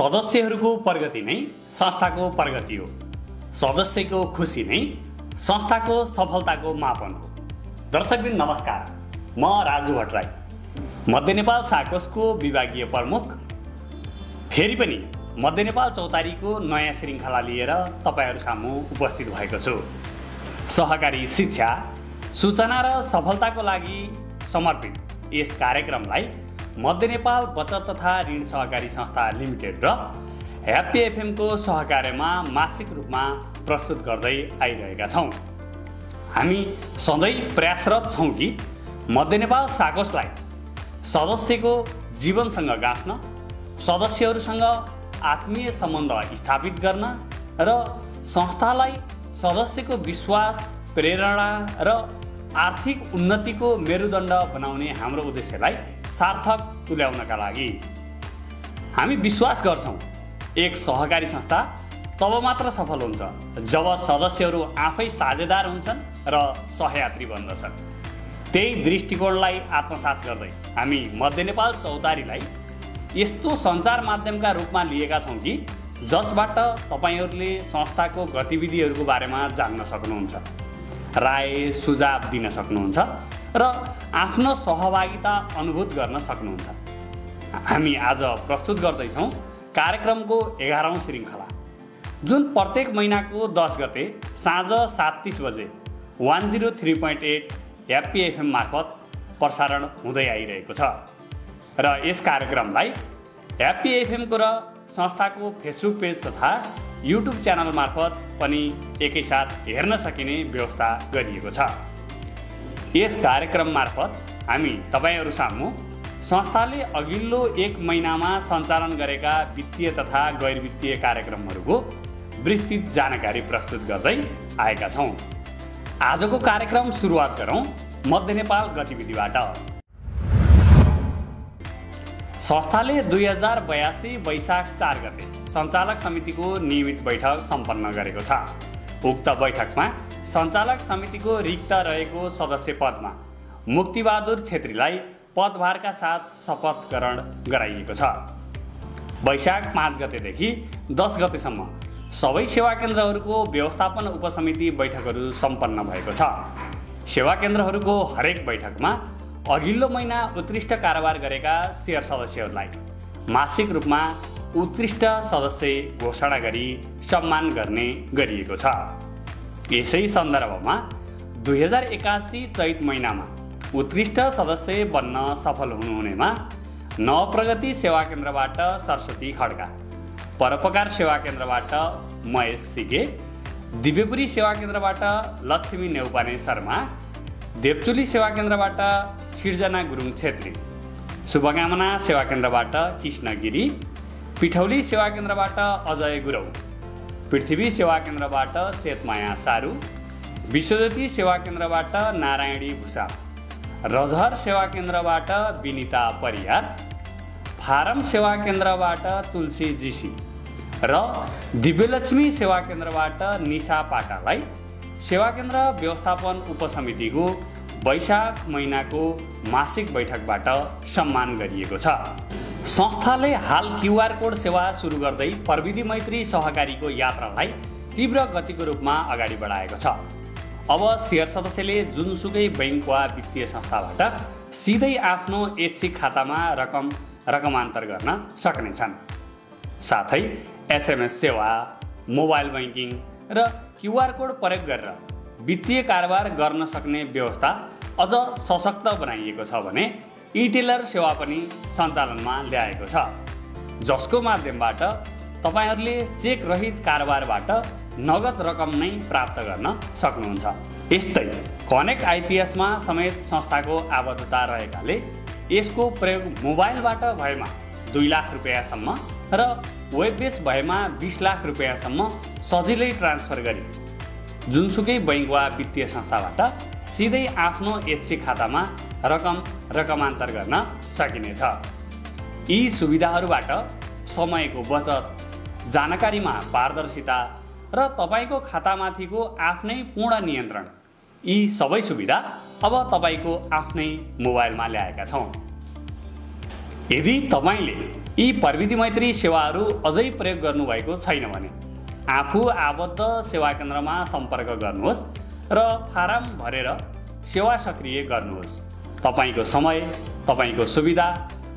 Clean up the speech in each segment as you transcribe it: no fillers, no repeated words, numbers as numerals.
सदस्यहरूको प्रगति नै संस्थाको प्रगति हो। सदस्यको खुसी नै संस्थाको सफलताको मापन हो। दर्शकबिन नमस्कार, म राजु भट्टराई, मध्य नेपाल साकोसको विभागीय प्रमुख, फेरि पनि मध्य नेपाल चौतारीको नयाँ श्रृङ्खला लिएर तपाईहरू सामु उपस्थित भएको छु। सहकारी शिक्षा, सूचना र सफलताको लागि समर्पित यस कार्यक्रमलाई मध्य नेपाल बचत तथा ऋण सहकारी संस्था लिमिटेड र ह्याप्पी एफएमको सहकार्यमा मासिक रूपमा प्रस्तुत गर्दै आइरहेका छौँ। हामी सधैँ प्रयासरत छौँ कि मध्य नेपाल साकोसलाई सदस्यको जीवनसँग गाँच्न, सदस्यहरूसँग आत्मीय सम्बन्ध स्थापित गर्न र संस्थालाई सदस्यको विश्वास, प्रेरणा र आर्थिक उन्नतिको मेरुदण्ड बनाउने हाम्रो उद्देश्यलाई सार्थक तुल्याउनका लागि हामी विश्वास गर्छौँ एक सहकारी संस्था तब मात्र सफल हुन्छ जब सदस्यहरू आफै साझेदार हुन्छन् र सहयात्री बन्दछन्। त्यही दृष्टिकोणलाई आत्मसात गर्दै हामी मध्य नेपाल चौतारीलाई यस्तो सञ्चार माध्यमका रूपमा लिएका छौँ कि जसबाट तपाईहरूले संस्थाको गतिविधिहरूको बारेमा जान्न सक्नुहुन्छ, राय सुझाव दिन सक्नुहुन्छ र आफ्नो सहभागिता अनुभूत गर्न सक्नुहुन्छ। हामी आज प्रस्तुत गर्दैछौँ कार्यक्रमको 11औं श्रृङ्खला, जुन प्रत्येक महिनाको 10 गते साँझ 7:30 बजे 103.8 ह्याप्पी एफएम मार्फत प्रसारण हुँदै आइरहेको छ र यस कार्यक्रमलाई ह्याप्पी एफएमको र संस्थाको फेसबुक पेज तथा युट्युब च्यानल मार्फत पनि एकैसाथ हेर्न सकिने व्यवस्था गरिएको छ। यस कार्यक्रम मार्फत हामी तपाईहरू सामु संस्थाले अघिल्लो 1 महिनामा सञ्चालन गरेका वित्तीय तथा गैर वित्तीय कार्यक्रमहरूको विस्तृत जानकारी प्रस्तुत गर्दै आएका छौँ। आजको कार्यक्रम सुरुवात गरौँ मध्य नेपाल गतिविधिबाट। संस्थाले 2082 वैशाख 4 गते सञ्चालक समितिको नियमित बैठक सम्पन्न गरेको छ। उक्त बैठकमा सञ्चालक समितिको रिक्त रहेको सदस्य पदमा मुक्तिबहादुर छेत्रीलाई पदभारका साथ शपथ ग्रहण गराइएको छ। वैशाख 5 गतेदेखि 10 गतेसम्म सबै सेवा केन्द्रहरूको व्यवस्थापन उपसमिति बैठकहरू सम्पन्न भएको छ। सेवा केन्द्रहरूको हरेक बैठकमा अघिल्लो महिना उत्कृष्ट कारोबार गरेका शेयर सदस्यहरूलाई मासिक रूपमा उत्कृष्ट सदस्य घोषणा गरी सम्मान गर्ने गरिएको छ। यसै सन्दर्भमा 2081 चैत महिनामा उत्कृष्ट सदस्य बन्न सफल हुनुहुनेमा नवप्रगति सेवा केन्द्रबाट सरस्वती खड्का, परोपकार सेवा केन्द्रबाट महेश सिगे, दिव्यपुरी सेवा केन्द्रबाट लक्ष्मी नेउपाने शर्मा, देवचुली सेवा केन्द्रबाट सिर्जना गुरुङ छेत्री, शुभकामना सेवा केन्द्रबाट कृष्ण गिरी, पिठौली सेवा केन्द्रबाट अजय गुरौ, पृथ्वी सेवा केन्द्रबाट चेतमाया सारू, विश्वज्योति सेवा केन्द्रबाट नारायणी भूषाल, रजहर सेवा केन्द्रबाट विनिता परियार, फारम सेवा केन्द्रबाट तुलसी जीसी र दिव्यलक्ष्मी सेवा केन्द्रबाट निशा पाटालाई सेवा केन्द्र व्यवस्थापन उपसमितिको वैशाख महिनाको मासिक बैठकबाट सम्मान गरिएको छ। संस्थाले हाल क्युआर कोड सेवा सुरु गर्दै प्रविधि मैत्री सहकारीको यात्रालाई तीव्र गतिको रूपमा अगाडि बढाएको छ। अब शेयर सदस्यले जुनसुकै बैंक वा वित्तीय संस्थाबाट सिधै आफ्नो ऐच्छिक खातामा रकमान्तर गर्न सक्नेछन्। साथै एसएमएस सेवा, मोबाइल बैंकिङ र क्युआर कोड प्रयोग गरेर वित्तीय कारोबार गर्न सक्ने व्यवस्था अझ सशक्त बनाइएको छ भने ई-टेलर सेवा पनि सञ्चालनमा ल्याएको छ, जसको माध्यमबाट तपाईहरूले चेक रहित कारोबारबाट नगद रकम नै प्राप्त गर्न सक्नुहुन्छ। यस्तै कनेक्ट आइपीएसमा समेत संस्थाको आबद्धता रहेकाले यसको प्रयोग मोबाइलबाट भएमा 2 लाख रुपियाँसम्म र वेब बेस भएमा 20 लाख रुपियाँसम्म सजिलै ट्रान्सफर गरी जुनसुकै बैंक वा वित्तीय संस्थाबाट सिधै आफ्नो ऐच्छिक खातामा रकमान्तर गर्न सकिनेछ। यी सुविधाहरूबाट समयको बचत, जानकारीमा पारदर्शिता र तपाईँको खातामाथिको आफ्नै पूर्ण नियन्त्रण, यी सबै सुविधा अब तपाईँको आफ्नै मोबाइलमा ल्याएका छौँ। यदि तपाईँले यी प्रविधि मैत्री सेवाहरू अझै प्रयोग गर्नुभएको छैन भने आफू आबद्ध सेवा केन्द्रमा सम्पर्क गर्नुहोस् र फारम भरेर सेवा सक्रिय गर्नुहोस्। तपाईको समय, तपाईको सुविधा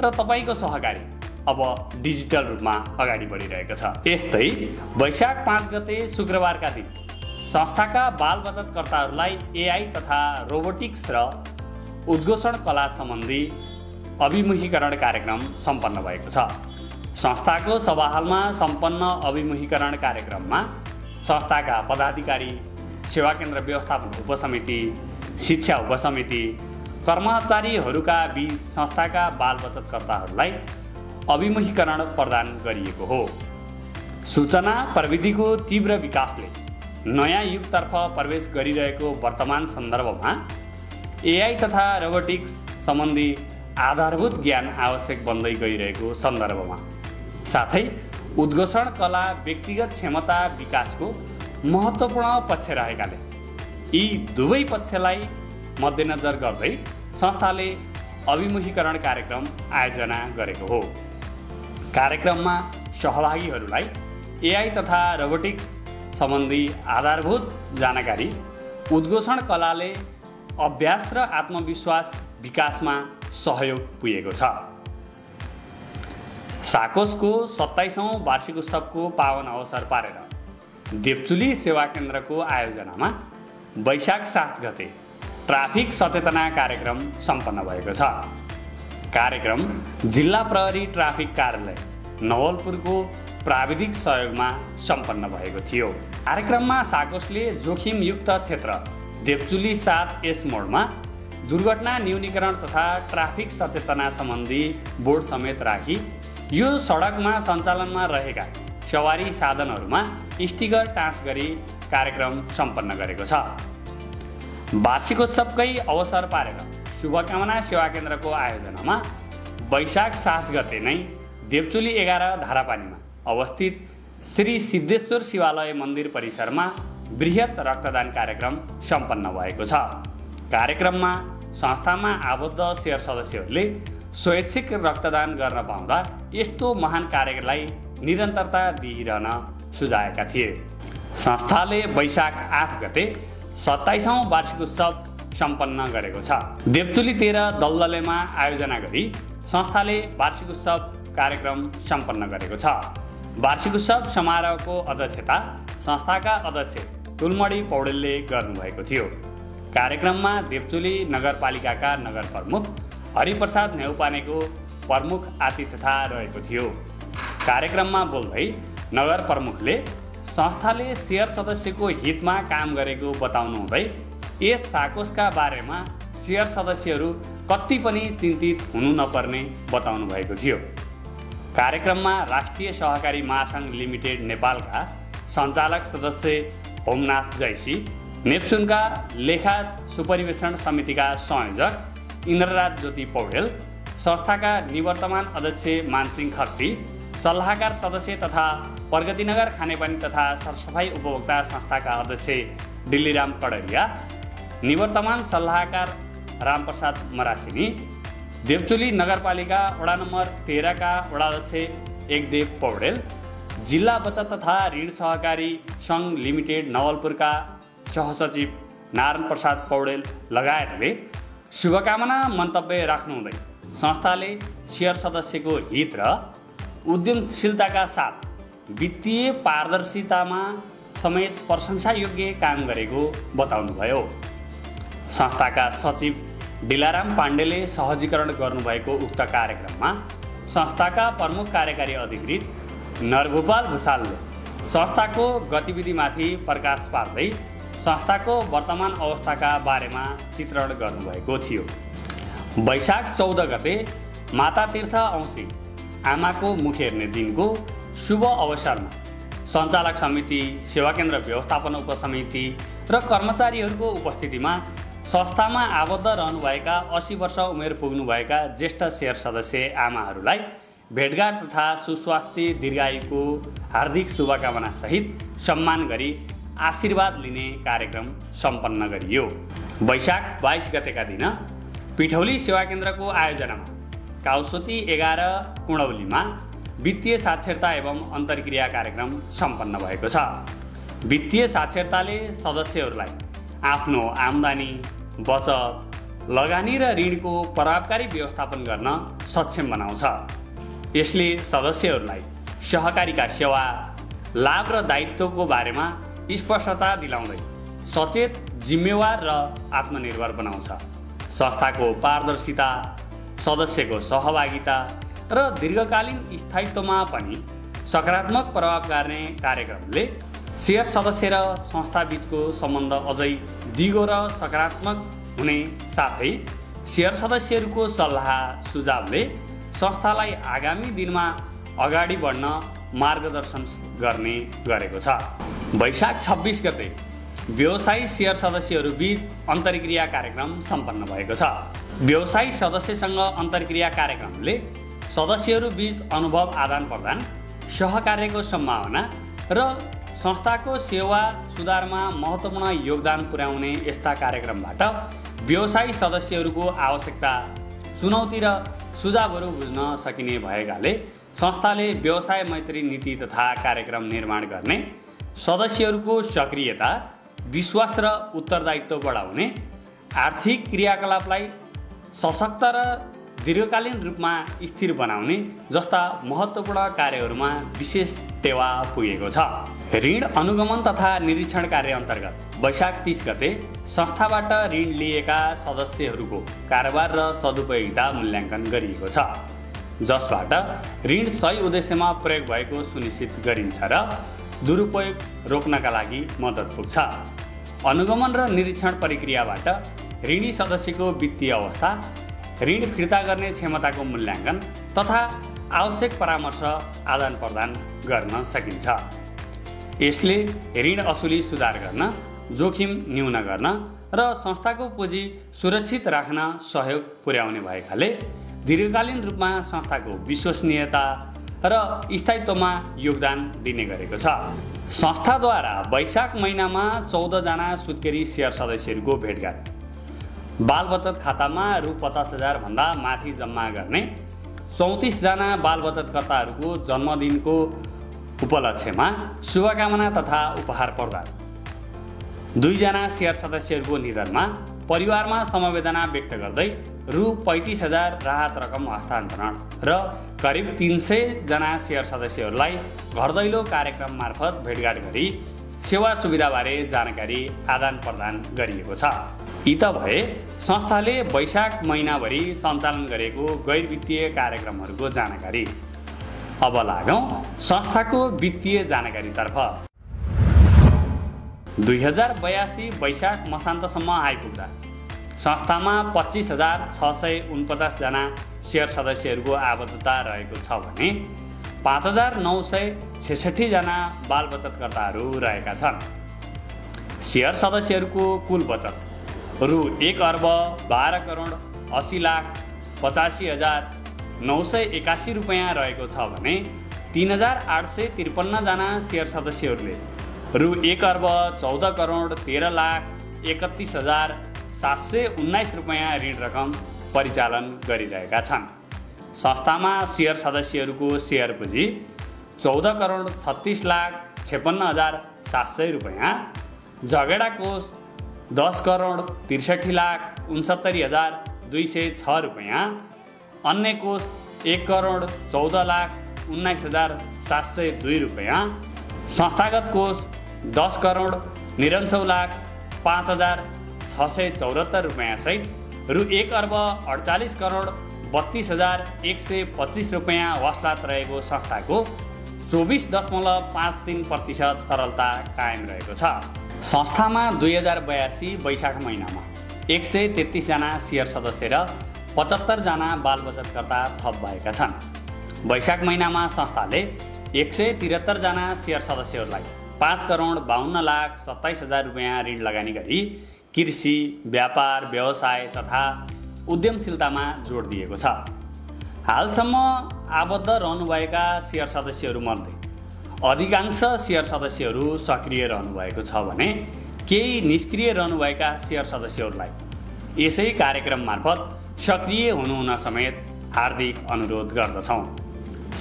र तपाईको सहकारी अब डिजिटल रूपमा अगाडि बढिरहेको छ। यस्तै वैशाख 5 गते शुक्रबारका दिन संस्थाका बाल बचतकर्ताहरूलाई एआई तथा रोबोटिक्स र उद्घोषण कला सम्बन्धी अभिमुखीकरण कार्यक्रम सम्पन्न भएको छ। संस्थाको सभाहालमा सम्पन्न अभिमुखीकरण कार्यक्रममा संस्थाका पदाधिकारी, सेवा केन्द्र व्यवस्थापन उपसमिति, शिक्षा उपसमिति, कर्मचारीहरूका बीच संस्थाका बाल बचतकर्ताहरूलाई अभिमुखीकरण प्रदान गरिएको हो। सूचना प्रविधिको तीव्र विकासले नयाँ युगतर्फ प्रवेश गरिरहेको वर्तमान सन्दर्भमा एआई तथा रोबोटिक्स सम्बन्धी आधारभूत ज्ञान आवश्यक बन्दै गइरहेको सन्दर्भमा साथै उद्घोषण कला व्यक्तिगत क्षमता विकासको महत्त्वपूर्ण पक्ष रहेकाले यी दुवै पक्षलाई मध्यनजर गर्दै संस्थाले अभिमुखीकरण कार्यक्रम आयोजना गरेको हो। कार्यक्रममा सहभागीहरूलाई एआई तथा रोबोटिक्स सम्बन्धी आधारभूत जानकारी, उद्घोषण कलाले अभ्यास र आत्मविश्वास विकासमा सहयोग पुगेको छ। साकोसको 27औं वार्षिक उत्सवको पावन अवसर पारेर देवचुली सेवा केन्द्रको आयोजनामा वैशाख 7 गते ट्राफिक सचेतना कार्यक्रम सम्पन्न भएको छ। कार्यक्रम जिल्ला प्रहरी ट्राफिक कार्यालय नवलपुरको प्राविधिक सहयोगमा सम्पन्न भएको थियो। कार्यक्रममा साकोसले जोखिमयुक्त क्षेत्र देवचुली 7S मोडमा दुर्घटना न्यूनीकरण तथा ट्राफिक सचेतना सम्बन्धी बोर्ड समेत राखी यो सडकमा सञ्चालनमा रहेका सवारी साधनहरूमा स्टिकर टाँस गरी कार्यक्रम सम्पन्न गरेको छ। वार्षिकोत्सवकै अवसर पारेर शुभकामना सेवा केन्द्रको आयोजनामा वैशाख 7 गते नै देवचुली 11 धारापानीमा अवस्थित श्री सिद्धेश्वर शिवालय मन्दिर परिसरमा बृहत रक्तदान कार्यक्रम सम्पन्न भएको छ। कार्यक्रममा संस्थामा आबद्ध शेयर सदस्यहरूले स्वैच्छिक रक्तदान गर्न पाउँदा यस्तो महान कार्यलाई निरन्तरता दिइरहन सुझाएका थिए। संस्थाले वैशाख 8 गते 27औं वार्षिक उत्सव सम्पन्न गरेको छ। देवचुली 13 दलदलेमा आयोजना गरी संस्थाले वार्षिक उत्सव कार्यक्रम सम्पन्न गरेको छ। वार्षिक उत्सव समारोहको अध्यक्षता संस्थाका अध्यक्ष तुलमणी पौडेलले गर्नुभएको थियो। कार्यक्रममा देवचुली नगरपालिकाका नगर प्रमुख हरिप्रसाद नेउपानेको प्रमुख आतिथ्यता रहेको थियो। कार्यक्रममा बोल्दै नगर प्रमुखले संस्थाले शेयर सदस्यको हितमा काम गरेको बताउनुहुँदै यस साकोसका बारेमा शेयर सदस्यहरू कति पनि चिन्तित हुनु नपर्ने बताउनु भएको थियो। कार्यक्रममा राष्ट्रिय सहकारी महासंघ लिमिटेड नेपालका सञ्चालक सदस्य होमनाथ जैसी, नेप्सुनका लेखा सुपरिवेक्षण समितिका संयोजक इन्द्रराज ज्योति पौडेल, संस्थाका निवर्तमान अध्यक्ष मानसिंह खत्री, सल्लाहकार सदस्य तथा प्रगतिनगर खानेपानी तथा सरसफाई उपभोक्ता संस्थाका अध्यक्ष डिल्लीराम कड़रिया, निवर्तमान सल्लाहकार रामप्रसाद मरासिनी, देवचुली नगरपालिका वडा नम्बर 13 का वडाध्यक्ष एकदेव पौडेल, जिल्ला बचत तथा ऋण सहकारी सङ्घ लिमिटेड नवलपुरका सहसचिव नारायण प्रसाद पौडेल लगायतले शुभकामना मन्तव्य राख्नुहुँदै संस्थाले शेयर सदस्यको हित र उद्यमशीलताका साथ वित्तीय पारदर्शितामा समेत प्रशंसायोग्य काम गरेको बताउनुभयो। संस्थाका सचिव दिलाराम पाण्डेले सहजीकरण गर्नुभएको उक्त कार्यक्रममा संस्थाका प्रमुख कार्यकारी अधिकृत नरभूपाल भूषालले संस्थाको गतिविधिमाथि प्रकाश पार्दै संस्थाको वर्तमान अवस्थाका बारेमा चित्रण गर्नुभएको थियो। वैशाख 14 गते माता तीर्थ औँसी आमाको मुख हेर्ने दिनको शुभ अवसरमा सञ्चालक समिति, सेवा केन्द्र व्यवस्थापन उपसमिति र कर्मचारीहरूको उपस्थितिमा संस्थामा आबद्ध रहनुभएका 80 वर्ष उमेर पुग्नुभएका ज्येष्ठ शेयर सदस्य आमाहरूलाई भेटघाट तथा सुस्वास्थ्य दीर्घायुको हार्दिक शुभकामना सहित सम्मान गरी आशीर्वाद लिने कार्यक्रम सम्पन्न गरियो। वैशाख 22 गतेका दिन पिठौली सेवा केन्द्रको आयोजनामा काउसोती 11 कुणौलीमा वित्तीय साक्षरता एवं अन्तर्क्रिया कार्यक्रम सम्पन्न भएको छ। वित्तीय साक्षरताले सदस्यहरूलाई आफ्नो आम्दानी, बचत, लगानी र ऋणको प्रभावकारी व्यवस्थापन गर्न सक्षम बनाउँछ। यसले सदस्यहरूलाई सहकारीका सेवा, लाभ र दायित्वको बारेमा स्पष्टता दिलाउँदै सचेत, जिम्मेवार र आत्मनिर्भर बनाउँछ। संस्थाको पारदर्शिता, सदस्यको सहभागिता र दीर्घकालीन स्थायित्वमा पनि सकारात्मक प्रभाव पार्ने कार्यक्रमले सेयर सदस्य र संस्थाबीचको सम्बन्ध अझै दिगो र सकारात्मक हुने साथै सेयर सदस्यहरूको सल्लाह सुझावले संस्थालाई आगामी दिनमा अगाडि बढ्न मार्गदर्शन गर्ने गरेको छ। वैशाख 26 गते व्यवसायी सेयर सदस्यहरू बीच अन्तर्क्रिया कार्यक्रम सम्पन्न भएको छ। व्यवसायी सदस्यसँग अन्तर्क्रिया कार्यक्रमले सदस्यहरू बीच अनुभव आदान प्रदान, सहकार्यको सम्भावना र संस्थाको सेवा सुधारमा महत्त्वपूर्ण योगदान पुर्याउने यस्ता कार्यक्रमबाट व्यवसायी सदस्यहरूको आवश्यकता, चुनौती र सुझावहरू बुझ्न सकिने भएकाले संस्थाले व्यवसाय मैत्री नीति तथा कार्यक्रम निर्माण गर्ने, सदस्यहरूको सक्रियता, विश्वास र उत्तरदायित्व बढाउने, आर्थिक क्रियाकलापलाई सशक्त र दीर्घकालीन रूपमा स्थिर बनाउने जस्ता महत्त्वपूर्ण कार्यहरूमा विशेष टेवा पुगेको छ। ऋण अनुगमन तथा निरीक्षण कार्य अन्तर्गत वैशाख 30 गते संस्थाबाट ऋण लिएका सदस्यहरूको कारोबार र सदुपयोगिता मूल्याङ्कन गरिएको छ, जसबाट ऋण सही उद्देश्यमा प्रयोग भएको सुनिश्चित गरिन्छ र दुरुपयोग रोक्नका लागि मद्दत पुग्छ। अनुगमन र निरीक्षण प्रक्रियाबाट ऋणी सदस्यको वित्तीय अवस्था, ऋण फिर्ता गर्ने क्षमताको मूल्याङ्कन तथा आवश्यक परामर्श आदान प्रदान गर्न सकिन्छ। यसले ऋण असुली सुधार गर्न, जोखिम न्यून गर्न र संस्थाको पुँजी सुरक्षित राख्न सहयोग पुर्याउने भएकाले दीर्घकालीन रूपमा संस्थाको विश्वसनीयता र स्थायित्वमा योगदान दिने गरेको छ। संस्थाद्वारा वैशाख महिनामा 14 जना सुत्केरी सेयर सदस्यहरूको भेटघाट, बाल बचत खातामा रु 50,000 भन्दा माथि जम्मा गर्ने 34 जना बाल बचतकर्ताहरूको जन्मदिनको उपलक्ष्यमा शुभकामना तथा उपहार प्रदान, 2 जना सेयर सदस्यहरूको निधनमा परिवारमा समवेदना व्यक्त गर्दै रु 35,000 राहत रकम हस्तान्तरण र करिब 300 जना सेयर सदस्यहरूलाई घर दैलो कार्यक्रम मार्फत भेटघाट गरी सेवा सुविधाबारे जानकारी आदान प्रदान गरिएको छ। यी त भए संस्थाले वैशाख महिनाभरि सञ्चालन गरेको गैर वित्तीय कार्यक्रमहरूको जानकारी। अब लागौँ संस्थाको वित्तीय जानकारीतर्फ। 2082 वैशाख मसान्तसम्म आइपुग्दा संस्थामा 25,649 जना सेयर सदस्यहरूको आबद्धता रहेको छ भने 5,966 जना बाल बचतकर्ताहरू रहेका छन्। सेयर सदस्यहरूको कुल बचत रु 1,12,80,85,981 रुपियाँ रहेको छ भने 3,853 जना सेयर सदस्यहरूले रु 1,14,13,31,719 रुपियाँ ऋण रकम परिचालन गरिरहेका छन्। संस्थामा सेयर सदस्यहरूको सेयर पुँजी 14,36,56,700 रुपियाँ, झगडा कोष 10,63,69,206 रुपियाँ, अन्य कोष 1,14,19,702 रुपियाँ, संस्थागत कोष 10,99,05,674 रुपियाँ सहित रु 1,48,32,125 रुपियाँ वसलात रहेको संस्थाको 24.53% तरलता कायम रहेको छ। संस्थामा 2082 वैशाख महिनामा 133 जना सेयर सदस्य र 75 जना बाल बचतकर्ता थप भएका छन्। वैशाख महिनामा संस्थाले 173 जना सेयर सदस्यहरूलाई 5,52,27,000 रुपियाँ ऋण लगानी गरी कृषि, व्यापार, व्यवसाय तथा उद्यमशीलतामा जोड दिएको छ। हालसम्म आबद्ध रहनुभएका सेयर सदस्यहरूमध्ये अधिकांश सेयर सदस्यहरू सक्रिय रहनुभएको छ भने केही निष्क्रिय रहनुभएका सेयर सदस्यहरूलाई यसै कार्यक्रम मार्फत सक्रिय हुनुहुन समेत हार्दिक अनुरोध गर्दछौँ।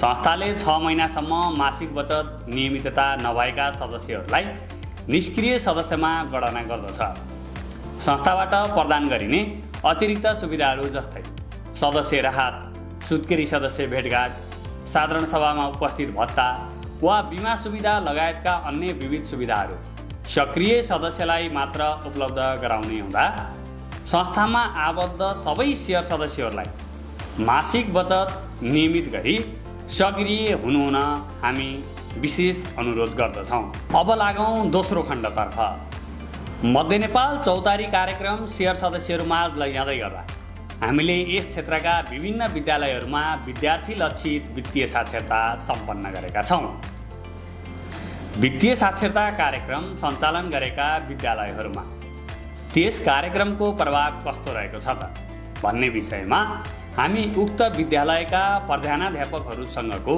संस्थाले 6 महिनासम्म मासिक बचत नियमितता नभएका सदस्यहरूलाई निष्क्रिय सदस्यमा गणना गर्दछ। संस्थाबाट प्रदान गरिने अतिरिक्त सुविधाहरू जस्तै सदस्य राहत, सुत्केरी सदस्य भेटघाट, साधारण सभामा उपस्थित भत्ता वा बिमा सुविधा लगायतका अन्य विविध सुविधाहरू सक्रिय सदस्यलाई मात्र उपलब्ध गराउने हुँदा संस्थामा आबद्ध सबै शेयर सदस्यहरूलाई मासिक बचत नियमित गरी सक्रिय हुनुहुन हामी विशेष अनुरोध गर्दछौँ। अब लागौँ दोस्रो खण्डतर्फ। मध्य नेपाल चौतारी कार्यक्रम शेयर सदस्यहरूमाझ लैजाँदै गर्दा हामीले यस क्षेत्रका विभिन्न विद्यालयहरूमा विद्यार्थी लक्षित वित्तीय साक्षरता सम्पन्न गरेका छौँ। वित्तीय साक्षरता कार्यक्रम सञ्चालन गरेका विद्यालयहरूमा त्यस कार्यक्रमको प्रभाव कस्तो रहेको छ त भन्ने विषयमा हामी उक्त विद्यालयका प्रधानाध्यापकहरूसँगको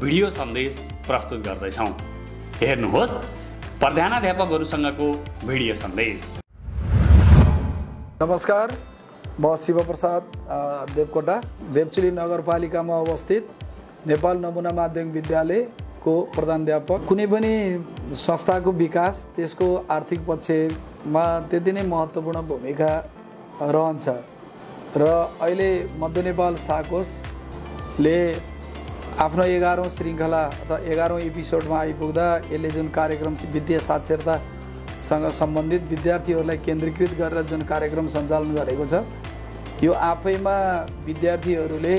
भिडियो सन्देश प्रस्तुत गर्दैछौँ। हेर्नुहोस् प्रधानाध्यापकहरूसँगको भिडियो सन्देश। नमस्कार, म शिवप्रसाद देवकोटा देवचुली नगरपालिकामा अवस्थित नेपाल नमुना माध्यमिक विद्यालयको प्रधानाध्यापक। कुनै पनि संस्थाको विकास त्यसको आर्थिक पक्षमा त्यति नै महत्त्वपूर्ण भूमिका रहन्छ र अहिले मध्य नेपाल साकोसले आफ्नो 11औं श्रृङ्खला अथवा 11औं एपिसोडमा आइपुग्दा यसले जुन कार्यक्रम वित्तीय साक्षरतासँग सम्बन्धित विद्यार्थीहरूलाई केन्द्रीकृत गरेर जुन कार्यक्रम सञ्चालन गरेको छ, यो आफैमा विद्यार्थीहरूले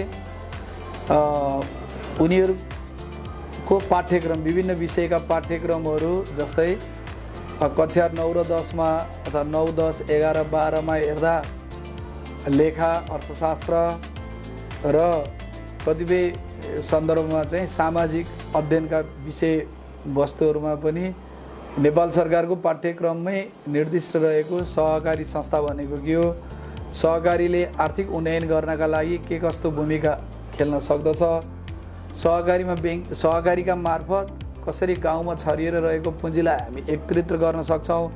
उनीहरूको पाठ्यक्रम विभिन्न विषयका पाठ्यक्रमहरू जस्तै कक्षा 9 र 10मा अथवा 9, 10, 11, 12मा हेर्दा लेखा, अर्थशास्त्र र कतिपय सन्दर्भमा चाहिँ सामाजिक अध्ययनका विषय वस्तुहरूमा पनि नेपाल सरकारको पाठ्यक्रममै निर्दिष्ट रहेको सहकारी संस्था भनेको के हो, सहकारीले आर्थिक उन्नयन गर्नका लागि के कस्तो भूमिका खेल्न सक्दछ, सहकारीका मार्फत कसरी गाउँमा छरिएर रहेको पुँजीलाई हामी एकत्रित गर्न सक्छौँ,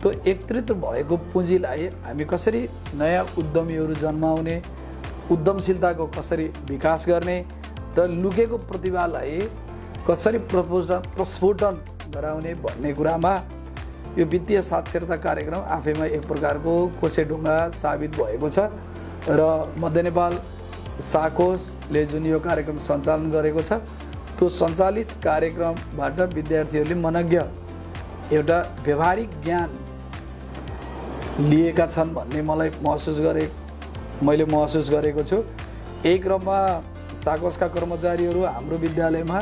त्यो एकत्रित भएको पुँजीलाई हामी कसरी नयाँ उद्यमीहरू जन्माउने, उद्यमशीलताको कसरी विकास गर्ने र लुकेको प्रतिभालाई कसरी प्रस्फुटन गराउने भन्ने कुरामा यो वित्तीय साक्षरता कार्यक्रम आफैमा एक प्रकारको कोसेढुङ्गा साबित भएको छ र मध्य नेपाल साकोसले जुन यो कार्यक्रम सञ्चालन गरेको छ, त्यो सञ्चालित कार्यक्रमबाट विद्यार्थीहरूले मनज्ञ एउटा व्यवहारिक ज्ञान लिएका छन् भन्ने मैले महसुस गरेको छु। एक क्रममा साकोसका कर्मचारीहरू हाम्रो विद्यालयमा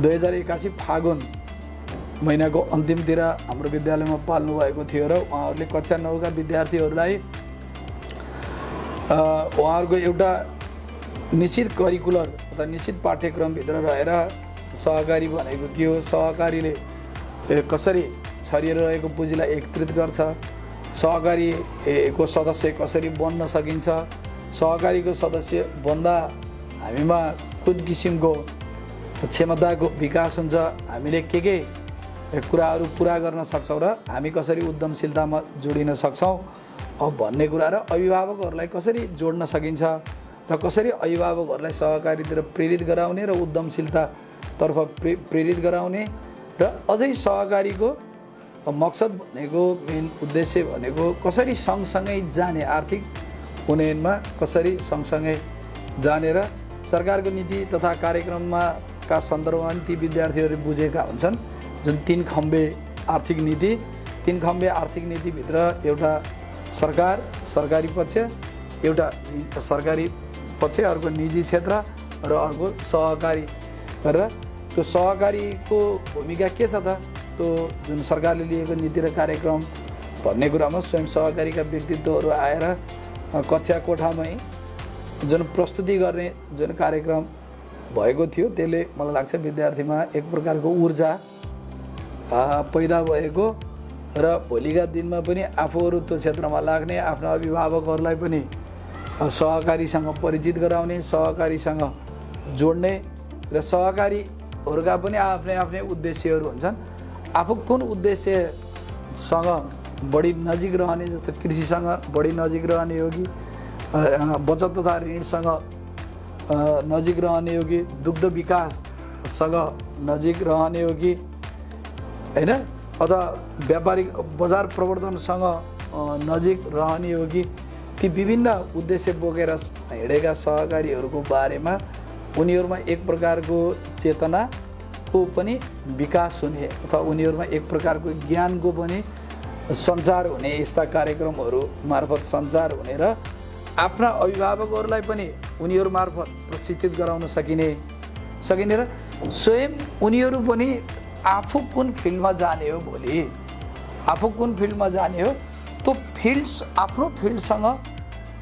2081 फागुन महिनाको अन्तिमतिर हाम्रो विद्यालयमा पाल्नु भएको थियो र उहाँहरूले कक्षा 9 का विद्यार्थीहरूलाई उहाँहरूको एउटा निश्चित करिकुलर अथवा निश्चित पाठ्यक्रमभित्र रहेर सहकारी भनेको के हो, सहकारीले कसरी छरिएर रहेको पुँजीलाई एकत्रित गर्छ, सहकारीको सदस्य कसरी बन्न सकिन्छ, सहकारीको सदस्य बन्दा हामीमा कुन किसिमको क्षमताको विकास हुन्छ, हामीले के कुराहरू पुरा गर्न सक्छौँ र हामी कसरी उद्यमशीलतामा जोडिन सक्छौँ भन्ने कुरा र अभिभावकहरूलाई कसरी जोड्न सकिन्छ र कसरी अभिभावकहरूलाई सहकारीतिर प्रेरित गराउने र उद्यमशीलतातर्फ प्रेरित गराउने र अझै सहकारीको मकसद भनेको मेन उद्देश्य भनेको कसरी सँगसँगै जाने, आर्थिक उन्नयनमा कसरी सँगसँगै जाने र सरकारको नीति तथा कार्यक्रममा का सन्दर्भमा ती विद्यार्थीहरू बुझेका हुन्छन्। जुन 3 खम्बे आर्थिक नीतिभित्र एउटा सरकारी पक्ष, एउटा सरकारी पक्ष, अर्को निजी क्षेत्र र अर्को सहकारी र त्यो सहकारीको भूमिका के छ त, त्यो जुन सरकारले लिएको नीति र कार्यक्रम भन्ने कुरामा स्वयं सहकारीका व्यक्तित्वहरू आएर कक्षा कोठामै जुन प्रस्तुति गर्ने जुन कार्यक्रम भएको थियो, त्यसले मलाई लाग्छ विद्यार्थीमा एक प्रकारको ऊर्जा पैदा भएको र भोलिका दिनमा पनि आफूहरू त्यो क्षेत्रमा लाग्ने, आफ्ना अभिभावकहरूलाई पनि सहकारीसँग परिचित गराउने, सहकारीसँग जोड्ने र सहकारीहरूका पनि आफ्नै उद्देश्यहरू हुन्छन्। आफू कुन उद्देश्यसँग बढी नजिक रहने, जस्तो कृषिसँग बढी नजिक रहने हो कि बचत तथा ऋणसँग नजिक रहने हो कि दुग्ध विकाससँग नजिक रहने हो कि होइन अथवा व्यापारिक बजार प्रवर्धनसँग नजिक रहने हो कि ती विभिन्न उद्देश्य बोकेर हिँडेका सहकारीहरूको बारेमा उनीहरूमा एक प्रकारको चेतनाको पनि विकास हुने अथवा उनीहरूमा एक प्रकारको ज्ञानको पनि सञ्चार हुने यस्ता कार्यक्रमहरू मार्फत सञ्चार हुने र आफ्ना अभिभावकहरूलाई पनि उनीहरू मार्फत प्रशिक्षित गराउन सकिने र स्वयं उनीहरू पनि आफू कुन फिल्डमा जाने हो भोलि आफू कुन फिल्डमा जाने हो त्यो फिल्ड आफ्नो फिल्डसँग